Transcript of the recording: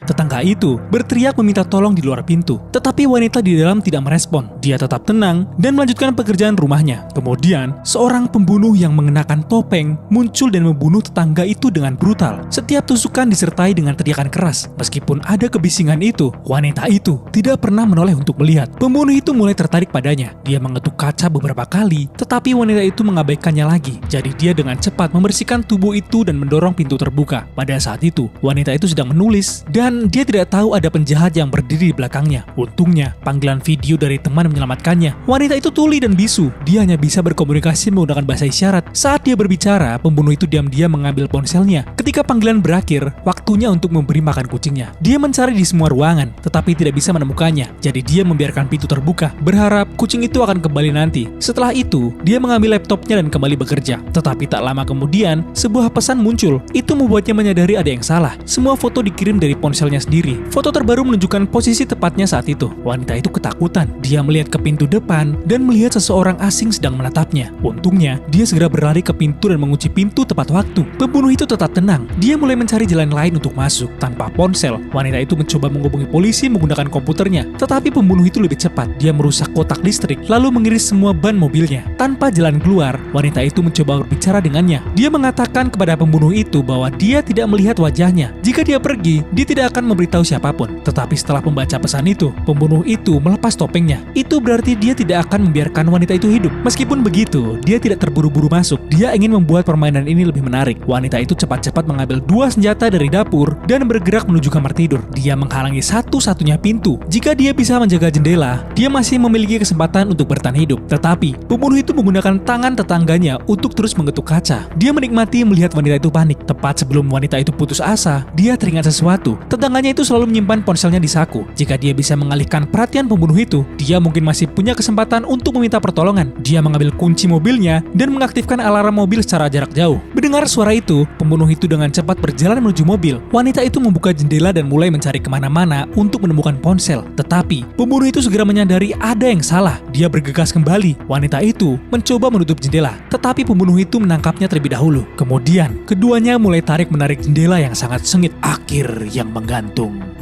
Tetangga itu berteriak meminta tolong di luar pintu, tetapi wanita di dalam tidak merespon. Dia tetap tenang dan melanjutkan pekerjaan rumahnya. Kemudian, seorang pembunuh yang mengenakan topeng muncul dan membunuh tetangga itu dengan brutal. Setiap tusukan disertai dengan teriakan keras. Meskipun ada kebisingan itu, wanita itu tidak pernah menoleh untuk melihat. Pembunuh itu mulai tertarik padanya. Dia mengetuk kaca beberapa kali, tetapi wanita itu mengabaikannya lagi. Jadi dia dengan cepat membersihkan tubuh itu dan mendorong pintu terbuka. Pada saat itu, wanita itu sedang menulis dan dia tidak tahu ada penjahat yang berdiri di belakangnya. Untungnya, panggilan video dari teman menyelamatkannya. Wanita itu tuli dan bisu. Dia hanya bisa berkomunikasi menggunakan bahasa isyarat. Saat dia berbicara, pembunuh itu diam-diam mengambil ponselnya. Ketika panggilan berakhir, waktunya untuk memberi makan kucingnya. Dia mencari di semua ruangan, tetapi tidak bisa menemukannya. Jadi dia membiarkan pintu terbuka, berharap kucing itu akan kembali nanti. Setelah itu, dia mengambil laptopnya dan kembali bekerja. Tetapi tak lama kemudian, sebuah pesan muncul. Itu membuatnya menyadari ada yang salah. Semua foto dikirim dari ponselnya sendiri. Foto terbaru menunjukkan posisi tepatnya saat itu. Wanita itu ketakutan. Dia melihat ke pintu depan dan melihat seseorang asing sedang menatapnya. Untungnya, dia segera berlari ke pintu dan mengunci pintu tepat waktu. Pembunuh itu tetap tenang. Dia mulai mencari jalan lain untuk masuk. Tanpa ponsel, wanita itu mencoba menghubungi polisi menggunakan komputernya. Tetapi pembunuh itu lebih cepat. Dia merusak kotak listrik, lalu mengiris semua ban mobilnya. Tanpa jalan keluar, wanita itu mencoba berbicara dengannya. Dia mengatakan kepada pembunuh itu bahwa dia tidak melihat wajahnya. Jika dia pergi, dia tidak akan memberitahu siapapun. Tetapi setelah membaca pesan itu, pembunuh itu melepas topengnya. Itu berarti dia tidak akan membiarkan wanita itu hidup. Meskipun begitu, dia tidak terburu-buru masuk. Dia ingin membuat permainan ini lebih menarik. Wanita itu cepat-cepat mengambil dua senjata dari dapur dan bergerak menuju kamar tidur. Dia menghalangi satu-satunya pintu. Jika dia bisa menjaga jendela, dia masih memiliki kesempatan untuk bertahan hidup. Tetapi, pembunuh itu menggunakan tangan tetangganya untuk terus mengetuk kaca. Dia menikmati melihat wanita itu panik. Tepat sebelum wanita itu putus asa, dia teringat sesuatu. Tetangganya itu selalu menyimpan ponselnya di saku. Jika dia bisa mengalihkan perhatian pembunuh itu, dia mungkin masih punya kesempatan untuk meminta pertolongan. Dia mengambil kunci mobilnya dan mengaktifkan alarm mobil secara jarak jauh. Mendengar suara itu, pembunuh itu dengan cepat berjalan menuju mobil. Wanita itu membuka jendela dan mulai mencari kemana-mana untuk menemukan ponsel. Tetapi, pembunuh itu segera menyadari ada yang salah. Dia bergegas kembali. Wanita itu mencoba menutup jendela, tetapi pembunuh itu menangkapnya terlebih dahulu. Kemudian, keduanya mulai tarik-menarik jendela yang sangat sengit. Akhir yang menggantung.